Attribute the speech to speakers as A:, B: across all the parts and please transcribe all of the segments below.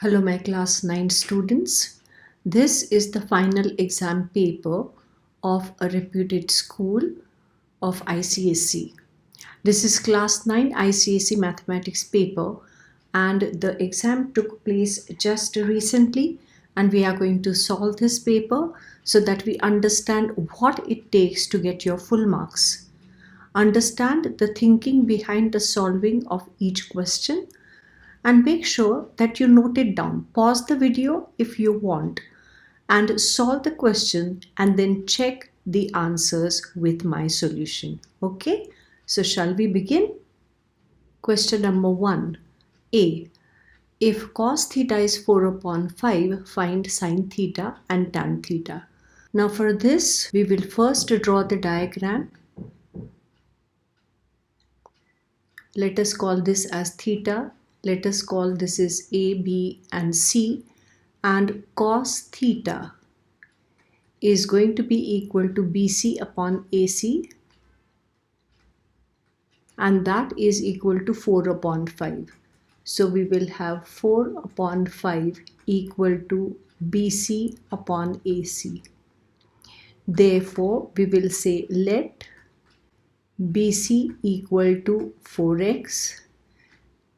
A: Hello my class 9 students. This is the final exam paper of a reputed school of ICSE. This is class 9 ICSE mathematics paper and the exam took place just recently and we are going to solve this paper so that we understand what it takes to get your full marks. Understand the thinking behind the solving of each question and make sure that you note it down. Pause the video if you want and solve the question and then check the answers with my solution. Okay, so shall we begin? Question number 1. A. If cos theta is 4 upon 5, find sin theta and tan theta. Now for this, we will first draw the diagram. Let us call this as theta. Let us call this is A, B and C, and cos theta is going to be equal to BC upon AC, and that is equal to 4 upon 5. So we will have 4 upon 5 equal to BC upon AC. Therefore, we will say let BC equal to 4x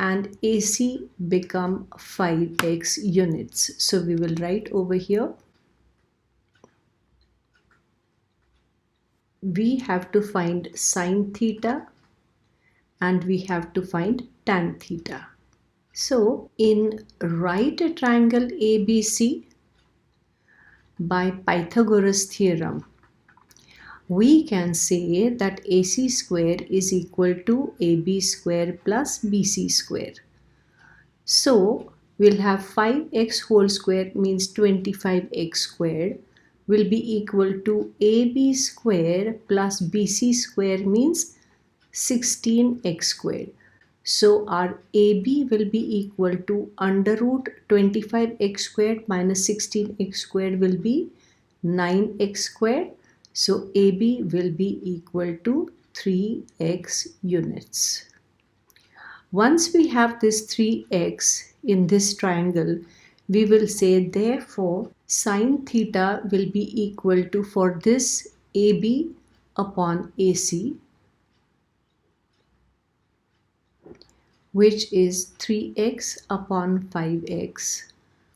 A: and AC become 5x units. So we will write over here, we have to find sin theta and we have to find tan theta. So in right triangle ABC, by Pythagoras theorem, we can say that AC square is equal to AB square plus BC square. So we'll have 5x whole square means 25x squared will be equal to AB square plus BC square means 16x squared. So our AB will be equal to under root 25x squared minus 16x squared will be 9x squared. So AB will be equal to 3x units. Once we have this 3x in this triangle, we will say therefore sin theta will be equal to, for this, AB upon AC, which is 3x upon 5x,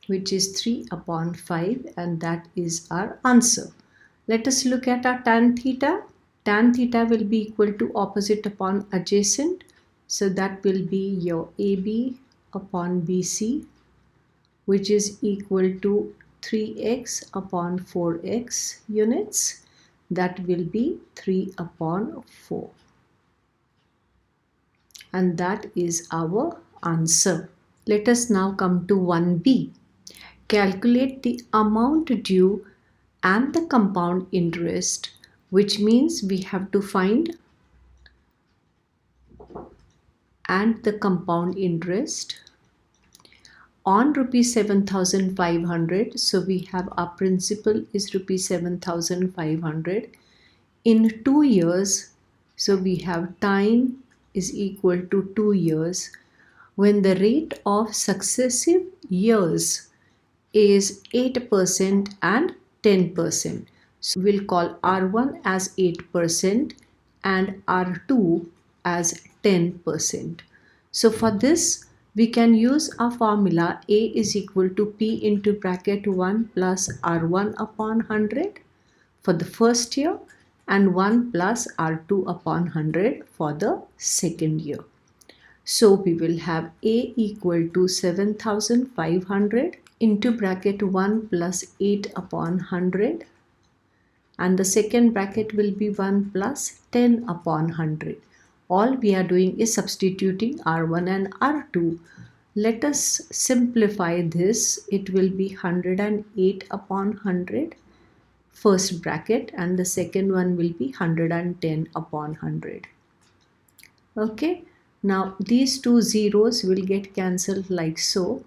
A: which is 3 upon 5, and that is our answer. Let us look at our tan theta. Tan theta will be equal to opposite upon adjacent. So that will be your AB upon BC, which is equal to 3x upon 4x units. That will be 3 upon 4. And that is our answer. Let us now come to 1b. Calculate the amount due and the compound interest, which means we have to find and the compound interest on rupees 7,500. So we have our principal is rupees 7,500 in 2 years. So we have time is equal to 2 years when the rate of successive years is 8% and 10%. So we'll call R1 as 8% and R2 as 10%. So for this, we can use our formula A is equal to P into bracket 1 plus R1 upon 100 for the first year and 1 plus R2 upon 100 for the second year. So we will have A equal to 7,500 into bracket 1 plus 8 upon 100, and the second bracket will be 1 plus 10 upon 100. All we are doing is substituting R1 and R2. Let us simplify this. It will be 108 upon 100 first bracket, and the second one will be 110 upon 100. Okay, now these two zeros will get cancelled like so.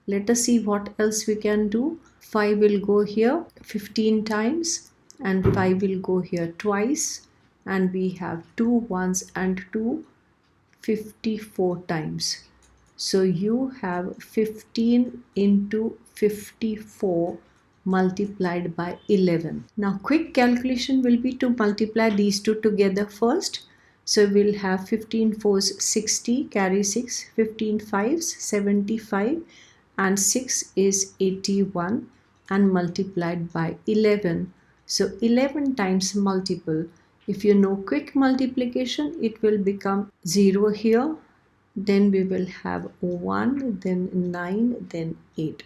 A: Let us see what else we can do. 5 will go here 15 times and 5 will go here twice, and we have 2 ones and 2 54 times. So you have 15 into 54 multiplied by 11. Now quick calculation will be to multiply these two together first. So we'll have 15 fours 60, carry 6, 15 fives 75, and 6 is 81, and multiplied by 11. So 11 times multiple. If you know quick multiplication, it will become 0 here, then we will have 1, then 9, then 8.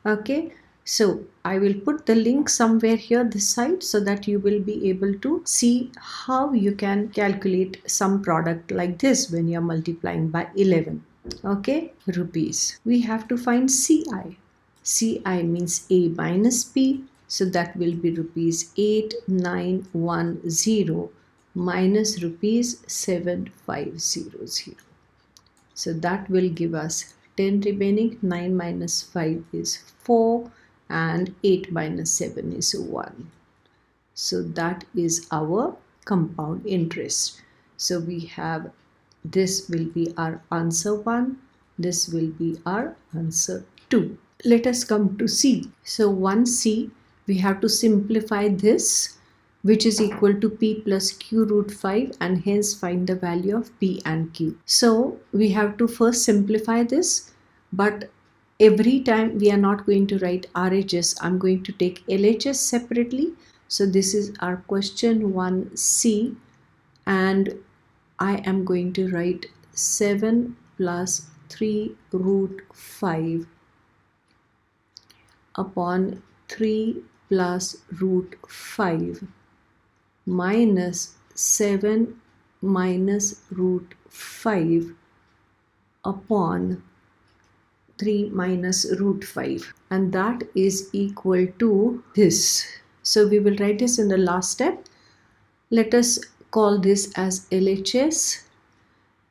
A: Okay, so I will put the link somewhere here this side so that you will be able to see how you can calculate some product like this when you are multiplying by 11. Okay, rupees. We have to find CI. CI means A minus B, so that will be rupees 8910 minus rupees 7500. So that will give us 10 remaining. 9 minus 5 is 4, and 8 minus 7 is 1. So that is our compound interest. So we have, this will be our answer 1, this will be our answer 2. Let us come to C. So 1C, we have to simplify this, which is equal to P plus Q root 5, and hence find the value of P and Q. So we have to first simplify this, but every time we are not going to write RHS, I'm going to take LHS separately. So this is our question 1C, and I am going to write 7 plus 3 root 5 upon 3 plus root 5 minus 7 minus root 5 upon 3 minus root 5, and that is equal to this. So we will write this in the last step. Let us call this as LHS,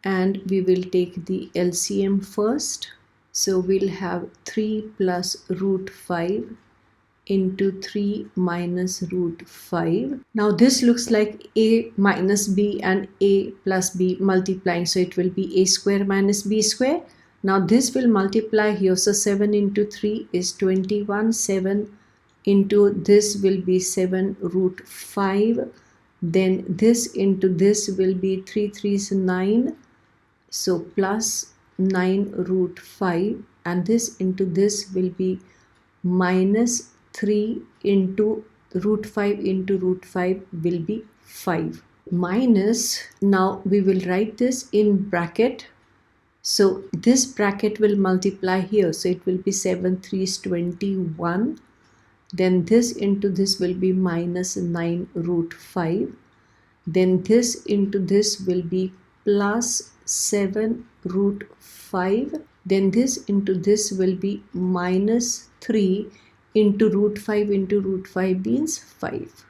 A: and we will take the LCM first. So we'll have 3 plus root 5 into 3 minus root 5. Now this looks like A minus B and A plus B multiplying, so it will be A square minus B square. Now this will multiply here, so 7 into 3 is 21, 7 into this will be 7 root 5, then this into this will be 3 3s 9, so plus 9 root 5, and this into this will be minus 3 into root 5 into root 5 will be 5, minus, now we will write this in bracket. So this bracket will multiply here, so it will be 7 3s 21, then this into this will be minus 9 root 5, then this into this will be plus 7 root 5, then this into this will be minus 3 into root 5 means 5.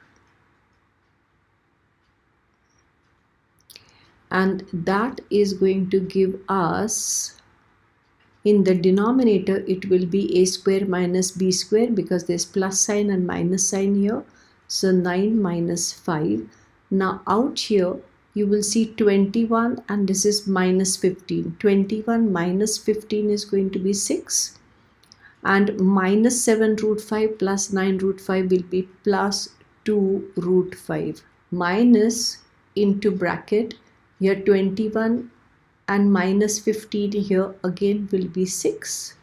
A: And that is going to give us, in the denominator it will be A square minus B square, because there's plus sign and minus sign here. So 9 minus 5. Now out here you will see 21, and this is minus 15. 21 minus 15 is going to be 6. And minus 7 root 5 plus 9 root 5 will be plus 2 root 5. Minus into bracket, here 21 and minus 15 here again will be 6.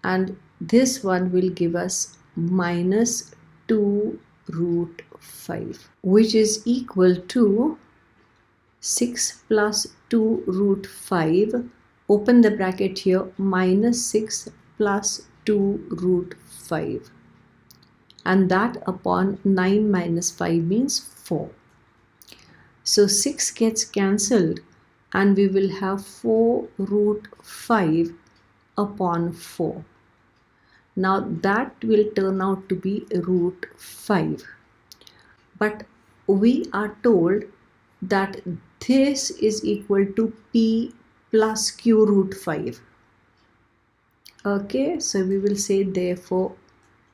A: And this one will give us minus 2 root 5, which is equal to 6 plus 2 root 5, open the bracket here, minus 6 plus 2 root 5, and that upon 9 minus 5 means 4. So 6 gets cancelled, and we will have 4 root 5 upon 4. Now that will turn out to be root 5. But we are told that this is equal to P plus Q root 5. Okay, so we will say therefore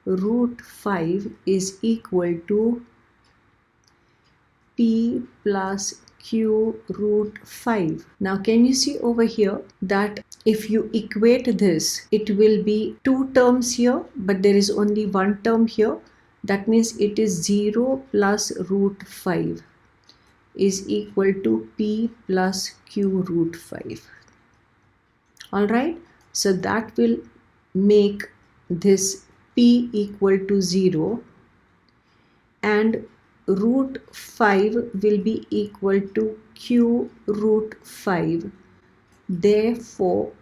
A: root 5 is equal to P plus Q root 5. Now can you see over here that If you equate this, it will be two terms here, but there is only one term here. That means it is 0 plus root 5 is equal to P plus Q root 5. Alright, so that will make this P equal to 0 and root 5 will be equal to Q root 5. Therefore,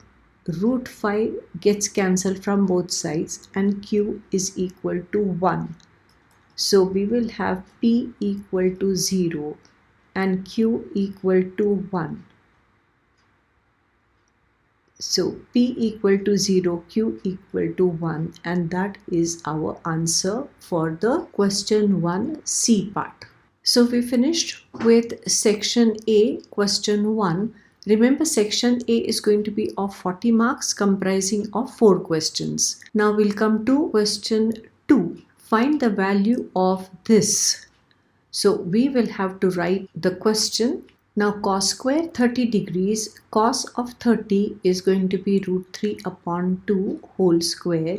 A: root 5 gets cancelled from both sides and Q is equal to 1. So we will have P equal to 0 and Q equal to 1. So P equal to 0, Q equal to 1, and that is our answer for the question 1C part. So we finished with section A, question 1. Remember, section A is going to be of 40 marks comprising of 4 questions. Now we'll come to question 2. Find the value of this. So we will have to write the question. Now cos square 30 degrees, cos of 30 is going to be root 3 upon 2 whole square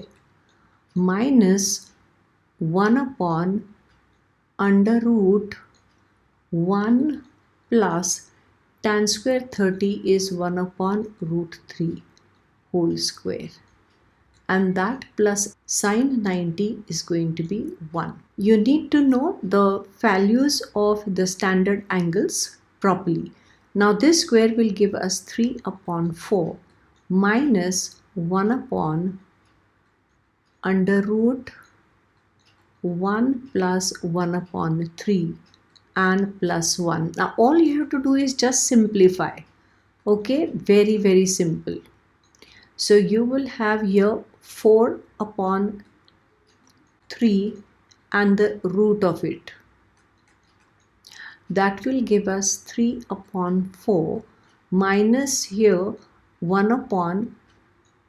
A: minus 1 upon under root 1 plus tan square 30 is 1 upon root 3 whole square. And that plus sine 90 is going to be 1. You need to know the values of the standard angles properly. Now this square will give us 3 upon 4 minus 1 upon under root 1 plus 1 upon 3 and plus 1. Now all you have to do is just simplify. Okay, very simple. So you will have here 4 upon 3 and the root of it. That will give us 3 upon 4 minus here 1 upon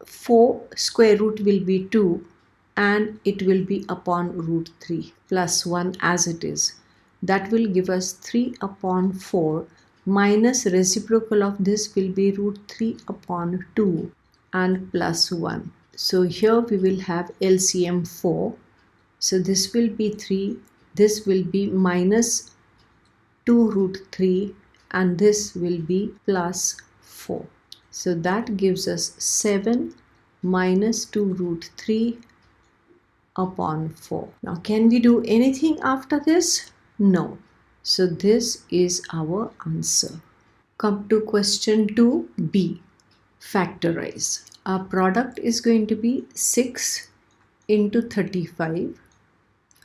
A: 4 square root will be 2 and it will be upon root 3 plus 1 as it is. That will give us 3 upon 4 minus reciprocal of this will be root 3 upon 2 and plus 1. So here we will have LCM 4. So this will be 3, this will be minus 2 root 3 and this will be plus 4. So that gives us 7 minus 2 root 3 upon 4. Now can we do anything after this? No. So this is our answer. Come to question 2b. Factorize. Our product is going to be 6 into 35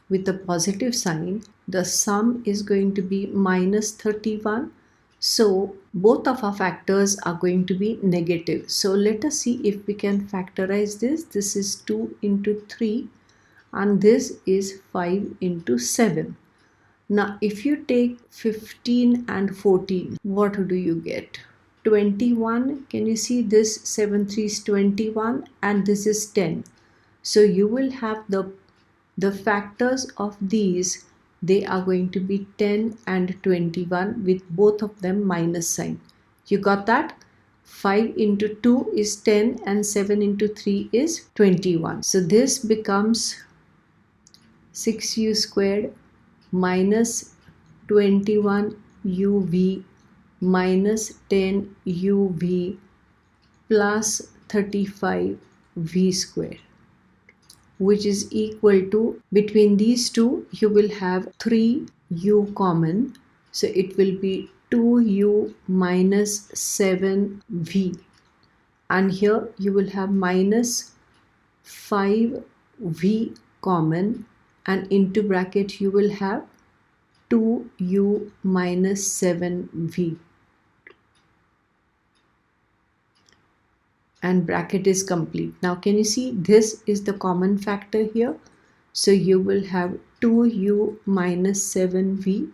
A: with a positive sign. The sum is going to be minus 31. So both of our factors are going to be negative. So let us see if we can factorize this. This is 2 into 3 and this is 5 into 7. Now if you take 15 and 14, what do you get? 21. Can you see this? 7 3 is 21 and this is 10. So you will have the factors of these. They are going to be 10 and 21 with both of them minus sign. You got that? 5 into 2 is 10 and 7 into 3 is 21. So this becomes 6u squared minus 21 uv minus 10 uv plus 35 v square, which is equal to, between these two you will have 3u common, so it will be 2u minus 7v, and here you will have minus 5v common, and into bracket you will have 2u minus 7v, and bracket is complete. Now can you see this is the common factor here? So you will have 2u minus 7v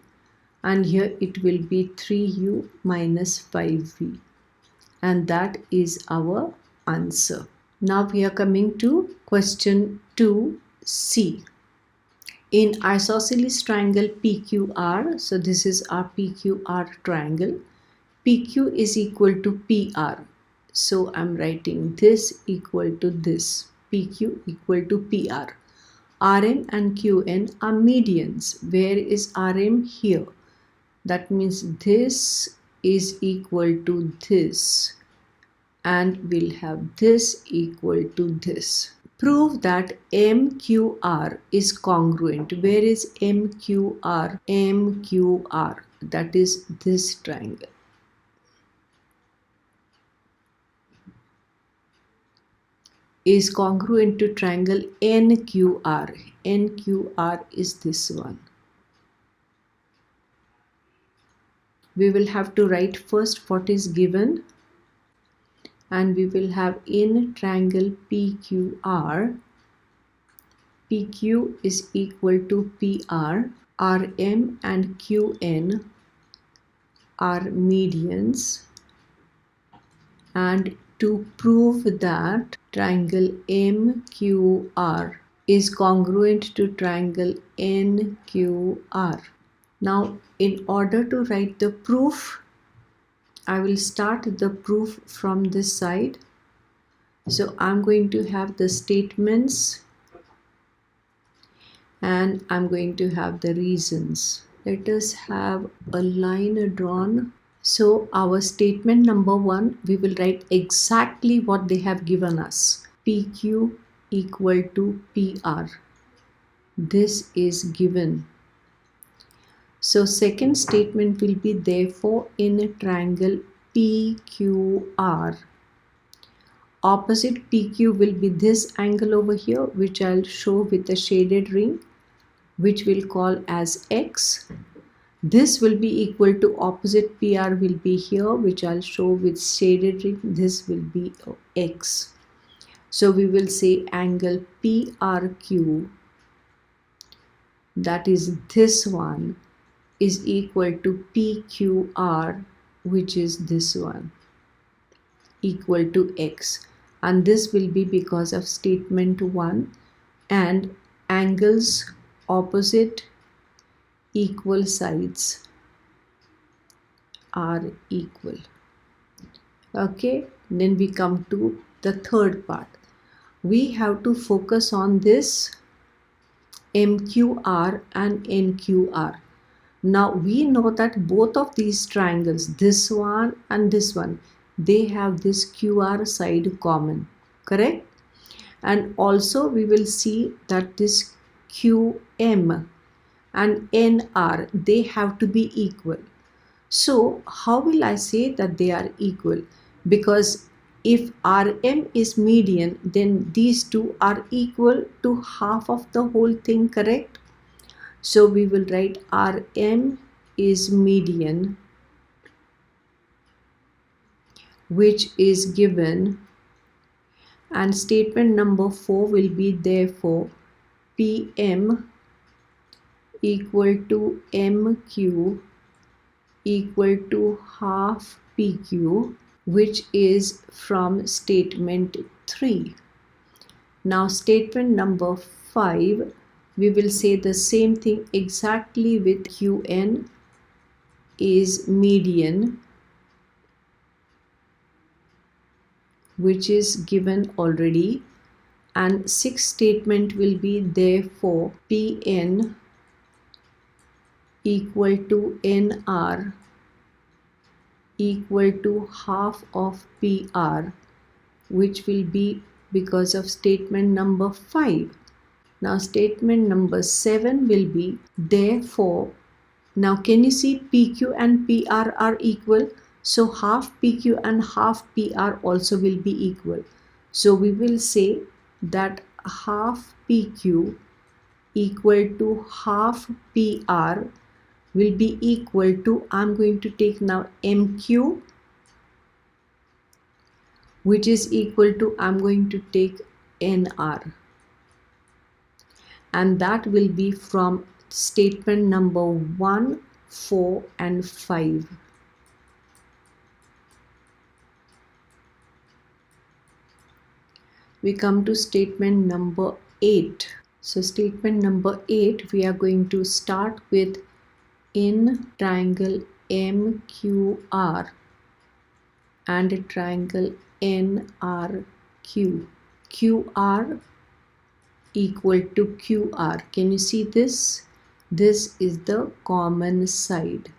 A: and here it will be 3u minus 5v, and that is our answer. Now we are coming to question 2c. In isosceles triangle PQR, so this is our PQR triangle, PQ is equal to PR. So I'm writing this equal to this, PQ equal to PR. RM and QN are medians. Where is RM? Here. That means this is equal to this, and we'll have this equal to this. Prove that MQR is congruent. Where is MQR? MQR, that is this triangle, is congruent to triangle NQR. NQR is this one. We will have to write first what is given, and we will have in triangle PQR, PQ is equal to PR, RM and QN are medians, and to prove that triangle MQR is congruent to triangle NQR. Now, in order to write the proof, I will start the proof from this side. So I'm going to have the statements and I'm going to have the reasons. Let us have a line drawn. So our statement number 1, we will write exactly what they have given us. PQ equal to PR. This is given. So second statement will be therefore in a triangle PQR, opposite PQ will be this angle over here, which I'll show with a shaded ring, which we'll call as X. This will be equal to opposite PR will be here, which I'll show with shaded ring. This will be X. So we will say angle PRQ, that is this one, is equal to PQR, which is this one, equal to X. And this will be because of statement 1, and angles opposite equal sides are equal. Okay, then we come to the third part. We have to focus on this MQR and NQR. Now we know that both of these triangles, this one and this one, they have this QR side common, correct? And also we will see that this QM and NR, they have to be equal. So how will I say that they are equal? Because if RM is median, then these two are equal to half of the whole thing, correct? So we will write RM is median, which is given, and statement number 4 will be therefore PM equal to MQ equal to half PQ, which is from statement 3. Now statement number 5, we will say the same thing exactly with QN is median, which is given already, and 6th statement will be therefore PN equal to NR equal to half of PR, which will be because of statement number 5. Now statement number 7 will be therefore, now can you see PQ and PR are equal? So half PQ and half PR also will be equal. So we will say that half PQ equal to half PR will be equal to, I'm going to take now MQ, which is equal to, I'm going to take NR. And that will be from statement number 1, 4 and 5. We come to statement number 8. So statement number 8, we are going to start with in triangle MQR and triangle NRQ. QR equal to QR. Can you see this? This is the common side.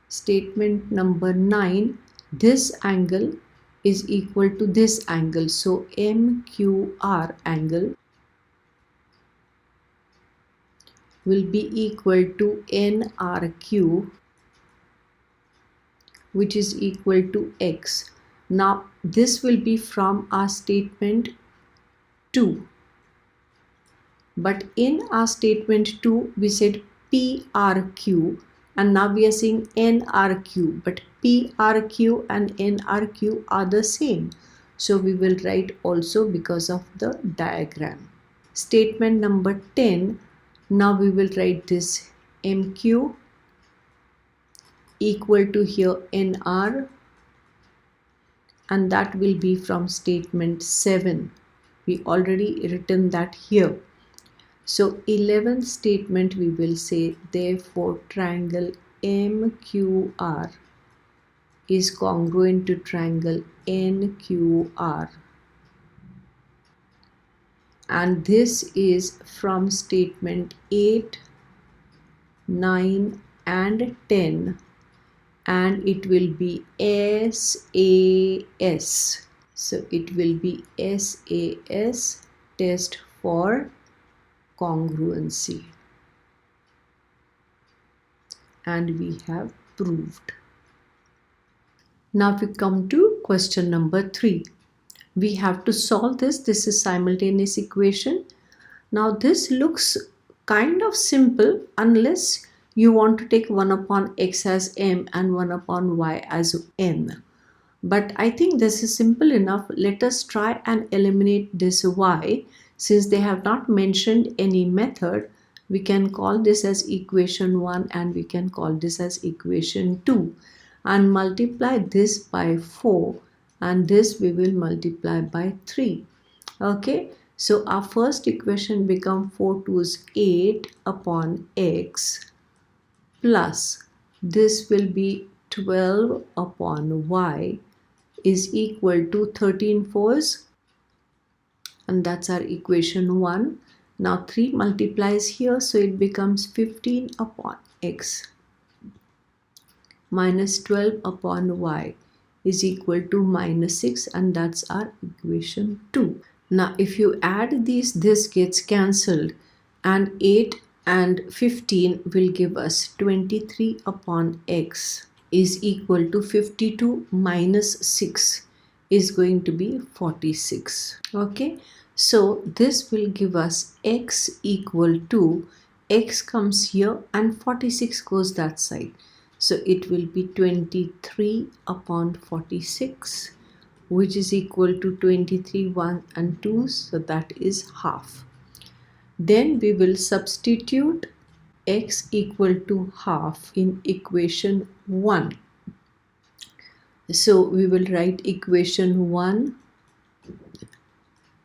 A: Statement number 9. This angle is equal to this angle. So MQR angle will be equal to NRQ, which is equal to X. Now this will be from our statement 2. But in our statement 2 we said PRQ, and now we are saying NRQ, but PRQ and NRQ are the same. So we will write also because of the diagram. Statement number 10. Now we will write this MQ equal to here NR, and that will be from statement 7. We already written that here. So 11th statement we will say, therefore triangle MQR is congruent to triangle NQR. And this is from statement 8, 9 and 10, and it will be SAS. So it will be SAS, test for congruency, and we have proved. Now we come to question number 3. We have to solve this. This is simultaneous equation. Now this looks kind of simple unless you want to take 1 upon x as m and 1 upon y as n. But I think this is simple enough. Let us try and eliminate this y. Since they have not mentioned any method, we can call this as equation 1 and we can call this as equation 2, and multiply this by 4, and this we will multiply by 3. Okay, so our first equation become 4 2s 8 upon x plus this will be 12 upon y is equal to 13 4s, and that's our equation 1. Now 3 multiplies here, so it becomes 15 upon x minus 12 upon y is equal to minus 6, and that's our equation 2. Now if you add these, this gets cancelled, and 8 and 15 will give us 23 upon x is equal to 52 minus 6 is going to be 46. Okay, so this will give us x equal to, x comes here and 46 goes that side. So it will be 23 upon 46, which is equal to 23 1 and 2, so that is half. Then we will substitute x equal to half in equation 1. So we will write equation 1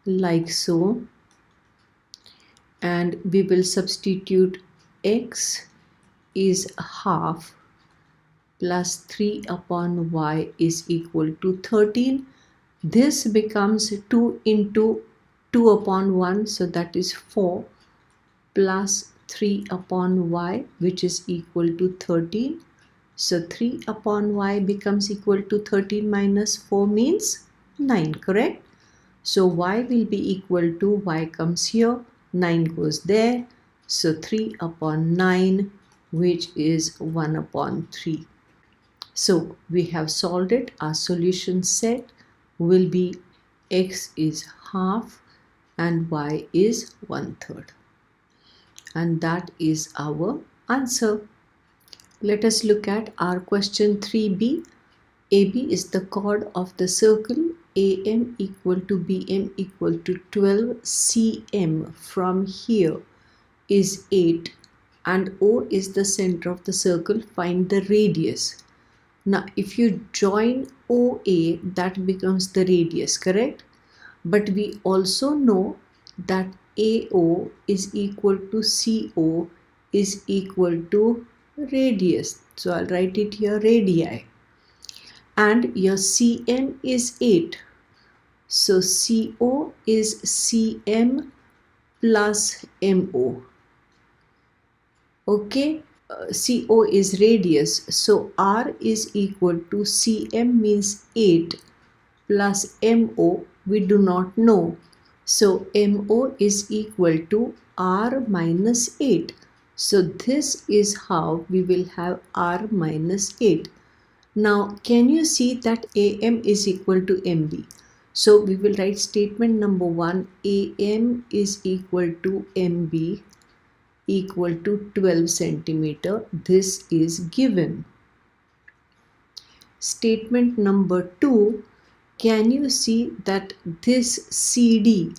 A: like so, and we will substitute x is half plus 3 upon y is equal to 13. This becomes 2 into 2 upon 1, so that is 4, plus 3 upon y, which is equal to 13. So 3 upon y becomes equal to 13 minus 4 means 9, correct? So y will be equal to, y comes here, 9 goes there, so 3 upon 9, which is 1 upon 3. So we have solved it. Our solution set will be x is half and y is 1/3. And that is our answer. Let us look at our question 3b. AB is the chord of the circle. AM equal to BM equal to 12. CM from here is 8. And O is the center of the circle. Find the radius. Now, if you join OA, that becomes the radius, correct? But we also know that AO is equal to CO is equal to radius. So I'll write it here, radii. and your Cn is 8. So CO is Cm plus MO. Okay, CO is radius, so R is equal to Cm means 8 plus MO we do not know. So MO is equal to R minus 8. So this is how we will have R minus 8. Now can you see that AM is equal to MB? So we will write statement number 1, AM is equal to MB equal to 12 centimeter. This is given. Statement number 2, can you see that this CD,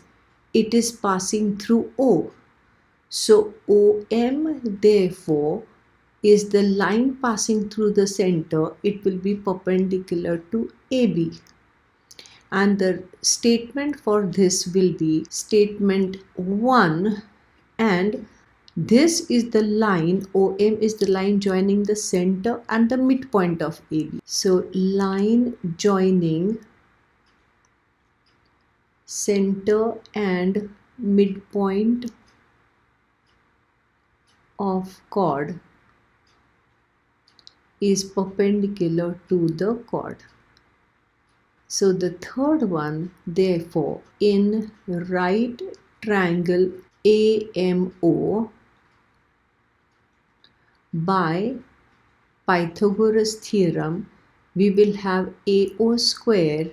A: it is passing through O. So OM therefore is the line passing through the center. It will be perpendicular to AB. And the statement for this will be statement 1, and this is the line, OM is the line joining the center and the midpoint of AB. So line joining center and midpoint of chord is perpendicular to the chord. So the third one, therefore, in right triangle AMO by Pythagoras theorem, we will have AO square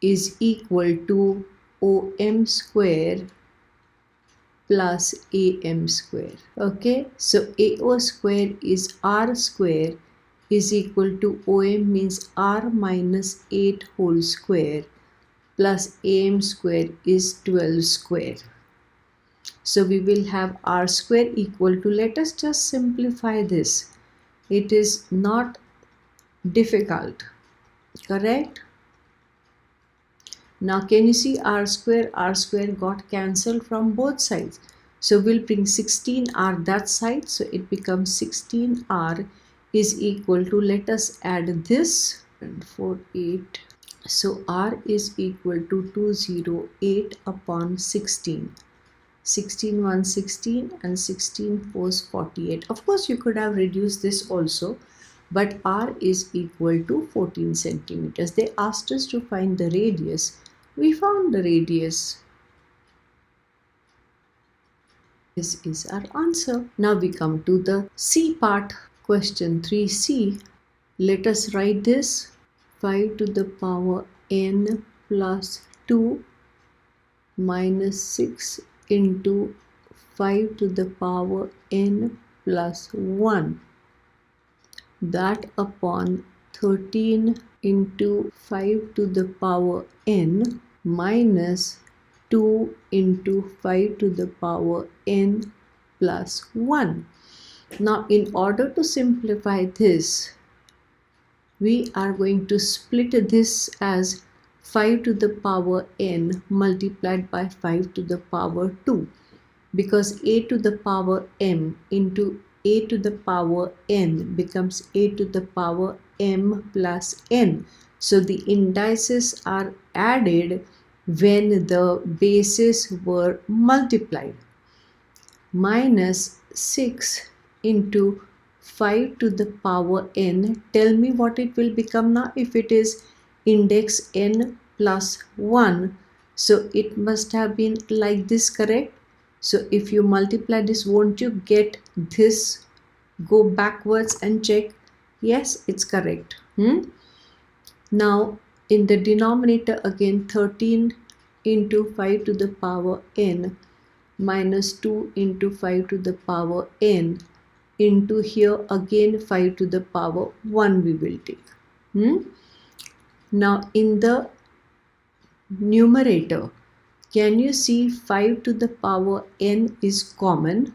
A: is equal to OM square plus AM square. Okay, so AO square is R square is equal to OM means R minus 8 whole square plus AM square is 12 square. So we will have R square equal to, let us just simplify this. It is not difficult, correct? Now can you see R square got cancelled from both sides. So we'll bring 16R that side. So it becomes 16R is equal to, let us add this, and 48. So R is equal to 208 upon 16. 16 1 16 and 16 4 48. Of course you could have reduced this also, but R is equal to 14 centimeters. They asked us to find the radius. We found the radius. This is our answer. Now we come to the C part. Question 3C. Let us write this. 5 to the power n plus 2 minus 6 into 5 to the power n plus 1. That upon 13 into 5 to the power n minus 2 into 5 to the power n plus 1. Now in order to simplify this, we are going to split this as 5 to the power n multiplied by 5 to the power 2, because a to the power m into a to the power n becomes a to the power m plus n. So the indices are added when the bases were multiplied. Minus 6 into 5 to the power n. Tell me what it will become now if it is index n plus 1. So it must have been like this, correct? So if you multiply this, won't you get this? Go backwards and check. Yes, it's correct. Now in the denominator again, 13 into 5 to the power n minus 2 into 5 to the power n into here again 5 to the power 1 we will take. Now in the numerator, can you see 5 to the power n is common,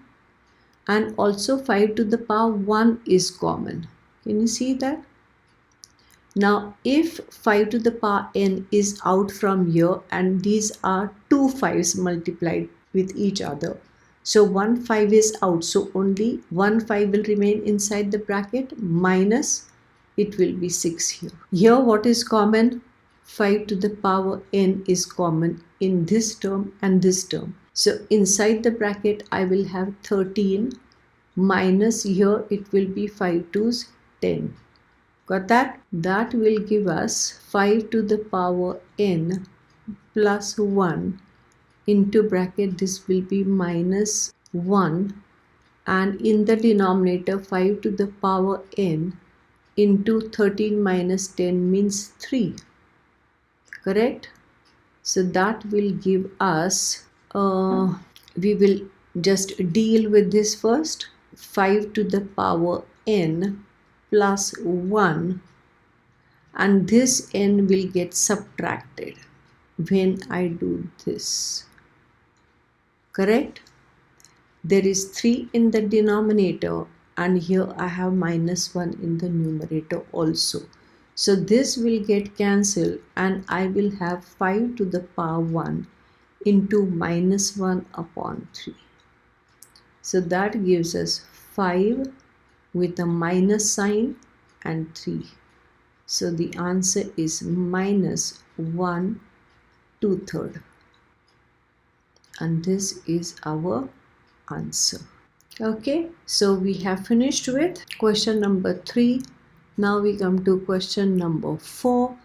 A: and also 5 to the power 1 is common. Can you see that? Now if 5 to the power n is out from here, and these are two 5s multiplied with each other, so 1 5 is out, so only 1 5 will remain inside the bracket, minus it will be 6 here. Here what is common? 5 to the power n is common in this term and this term. So inside the bracket I will have 13 minus here it will be 5 2's 10. Got that? That will give us 5 to the power n plus 1 into bracket this will be minus 1, and in the denominator 5 to the power n into 13 minus 10 means 3. Correct? So that will give us, we will just deal with this first. 5 to the power n plus 1, and this n will get subtracted when I do this. Correct? There is 3 in the denominator and here I have minus 1 in the numerator also. So this will get cancelled and I will have 5 to the power 1 into minus 1 upon 3. So that gives us 5 with a minus sign and 3. So the answer is minus 1 2/3. And this is our answer. Okay, so we have finished with question number 3. Now we come to question number 4.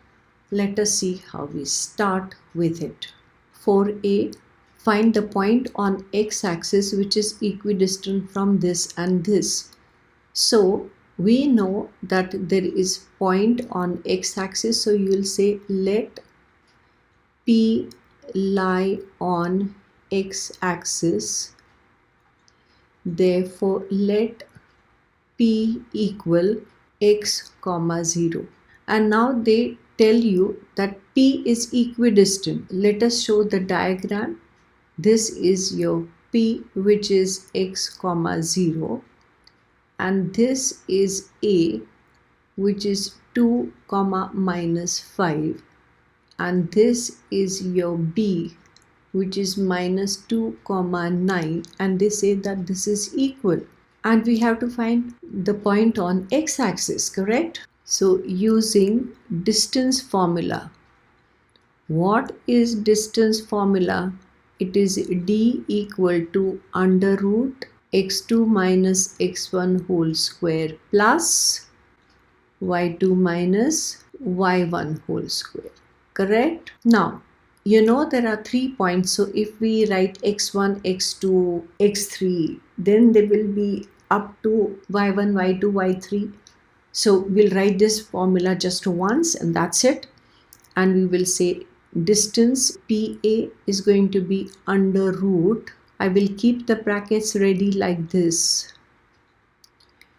A: Let us see how we start with it. 4a, find the point on x-axis which is equidistant from this and this. So we know that there is point on x-axis, so you will say let P lie on x-axis. Therefore let P equal x comma 0. And now they tell you that P is equidistant. Let us show the diagram. This is your P which is x comma 0, and this is A which is 2 comma minus 5, and this is your B which is minus 2 comma 9, and they say that this is equal, and we have to find the point on x-axis. Correct? So using distance formula. What is distance formula? It is d equal to under root x2 minus x1 whole square plus y2 minus y1 whole square. Correct? Now, you know there are 3 points. So if we write x1, x2, x3, then they will be up to y1, y2, y3. So we'll write this formula just once and that's it. And we will say distance PA is going to be under root. I will keep the brackets ready like this.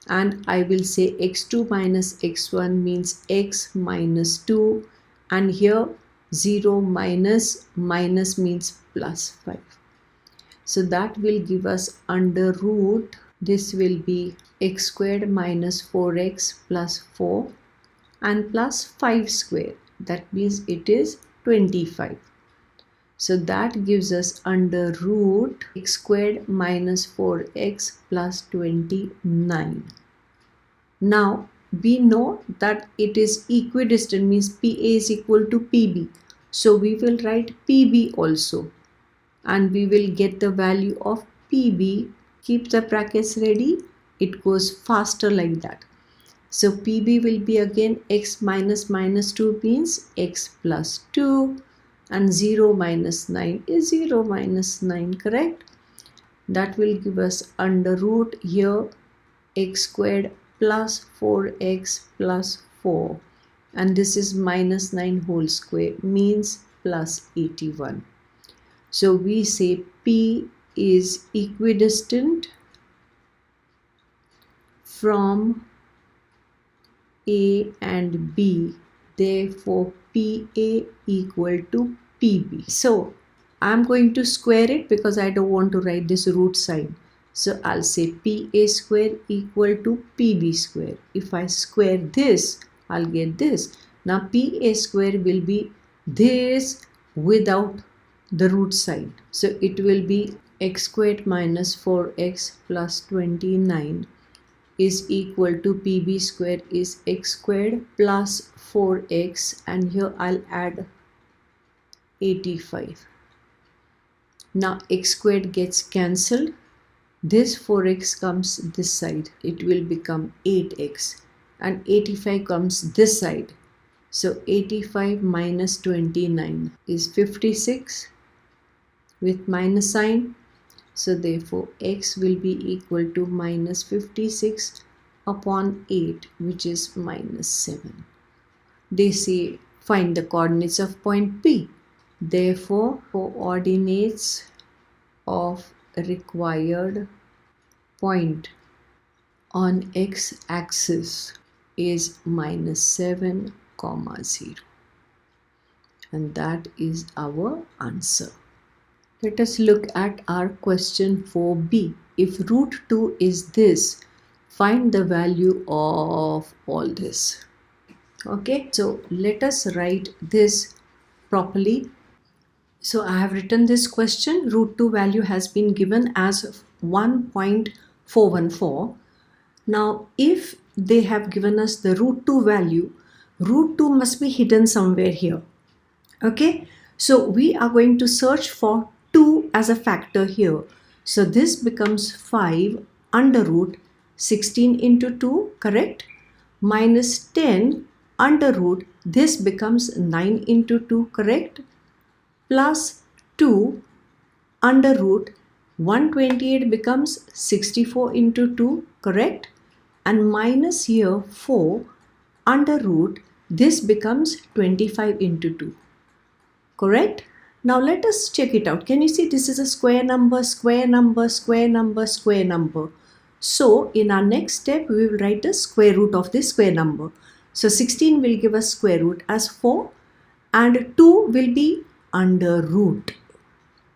A: And I will say x2 minus x1 means x minus 2. And here 0 minus minus means plus 5. So that will give us under root. This will be x squared minus 4x plus 4 and plus 5 square. That means it is 25. So that gives us under root x squared minus 4x plus 29. Now we know that it is equidistant, means PA is equal to PB. So we will write PB also and we will get the value of PB. Keep the brackets ready. It goes faster like that. So PB will be again x minus minus 2 means x plus 2, and 0 minus 9 is 0 minus 9. Correct? That will give us under root here x squared plus 4x plus 4, and this is minus 9 whole square means plus 81. So we say P is equidistant from A and B, therefore PA equal to PB. So I'm going to square it because I don't want to write this root sign. So I'll say PA square equal to PB square. If I square this, I'll get this. Now PA square will be this without the root sign. So it will be x squared minus 4x plus 29 is equal to PB square is x squared plus 4x, and here I'll add 85. Now x squared gets cancelled. This 4x comes this side. It will become 8x, and 85 comes this side. So 85 minus 29 is 56 with minus sign. So therefore x will be equal to minus 56 upon 8, which is minus 7. They say find the coordinates of point P. Therefore coordinates of required point on x-axis is minus 7, 0. And that is our answer. Let us look at our question 4b. If root 2 is this, find the value of all this. Okay, so let us write this properly. So I have written this question. Root 2 value has been given as 1.414. Now if they have given us the root 2 value, root 2 must be hidden somewhere here. Okay, so we are going to search for 2 as a factor here. So this becomes 5 under root 16 into 2, correct? Minus 10 under root, this becomes 9 into 2, correct? Plus 2 under root 128 becomes 64 into 2, correct? And minus here 4 under root, this becomes 25 into 2, correct? Now let us check it out. Can you see this is a square number, square number, square number, square number. So in our next step, we will write a square root of this square number. So 16 will give us square root as 4 and 2 will be under root.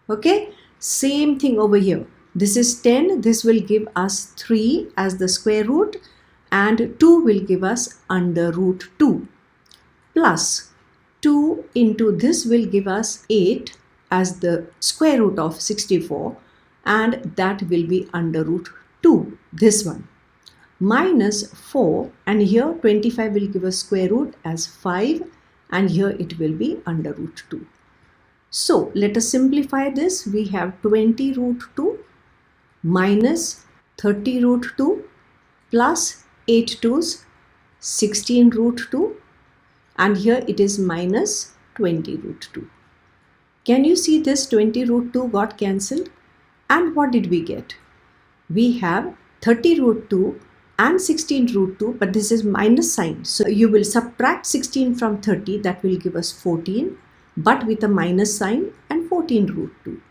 A: Okay, same thing over here. This is 10. This will give us 3 as the square root and 2 will give us under root 2 plus 2 into this will give us 8 as the square root of 64 and that will be under root 2, this one, minus 4 and here 25 will give us square root as 5 and here it will be under root 2. So let us simplify this. We have 20 root 2 minus 30 root 2 plus 8 2's 16 root 2 and here it is minus 20 root 2. Can you see this 20 root 2 got cancelled? And what did we get? We have 30 root 2 and 16 root 2, but this is minus sign. So you will subtract 16 from 30, that will give us 14, but with a minus sign and 14 root 2.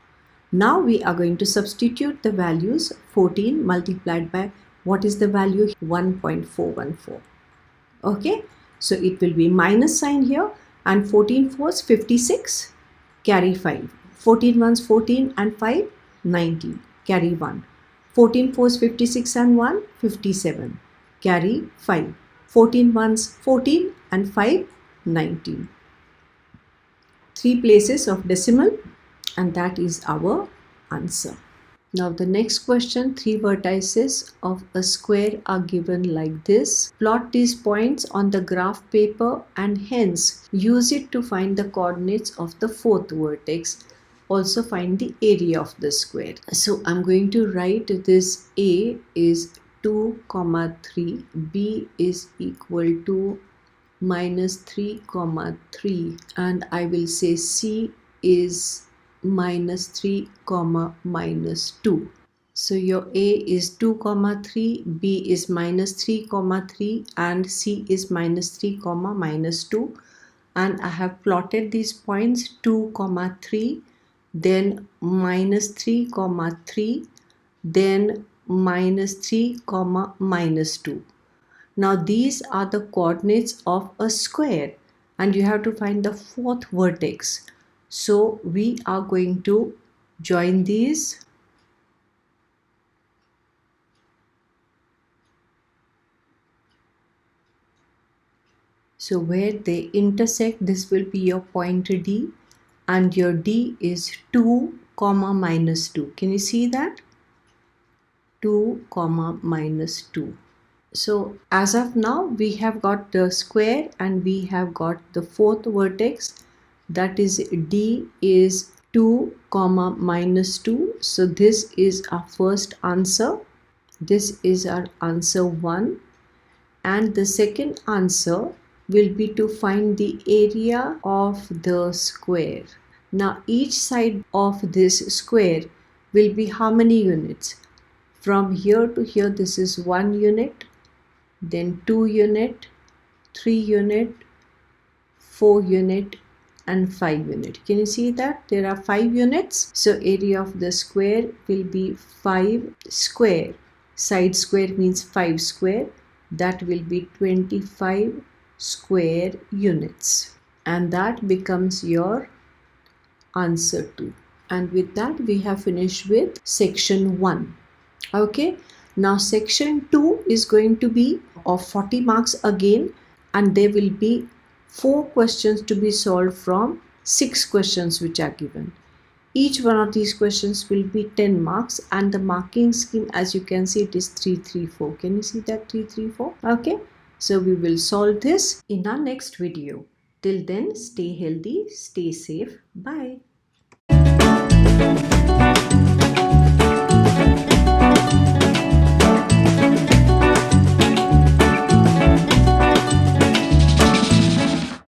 A: Now we are going to substitute the values. 14 multiplied by what is the value? 1.414. Okay, so it will be minus sign here and 14 4's 56, carry 5. 14 1's 14 and 5, 19, carry 1. 14 4's 56 and 1, 57, carry 5. 14 1's 14 and 5, 19. 3 places of decimal and that is our answer. Now the next question, 3 vertices of a square are given like this. Plot these points on the graph paper and hence use it to find the coordinates of the 4th vertex. Also find the area of the square. So I'm going to write this. A is 2, 3, B is equal to minus 3, 3 and I will say C is minus 3, minus 2. So your A is 2, 3, B is minus 3, 3 and C is minus 3, minus 2 and I have plotted these points 2, 3, then minus 3, 3, then minus 3, minus 2. Now these are the coordinates of a square and you have to find the 4th vertex. So we are going to join these. So where they intersect, this will be your point D and your D is 2, minus 2. Can you see that? 2, minus 2. So as of now, we have got the square and we have got the fourth vertex, that is D is 2 comma minus 2. So this is our first answer. This is our answer 1. And the second answer will be to find the area of the square. Now each side of this square will be how many units? From here to here, this is 1 unit, then 2 unit, 3 unit, 4 unit and 5 unit. Can you see that there are 5 units? So area of the square will be 5 square. Side square means 5 square. That will be 25 square units. And that becomes your answer 2. And with that we have finished with section 1. Okay. Now section 2 is going to be of 40 marks again, and there will be 4 questions to be solved from 6 questions which are given. Each one of these questions will be 10 marks, and the marking scheme, as you can see, it is 3 3 4. Can you see that 3 3 4? Okay. So we will solve this in our next video. Till then, stay healthy, stay safe. Bye.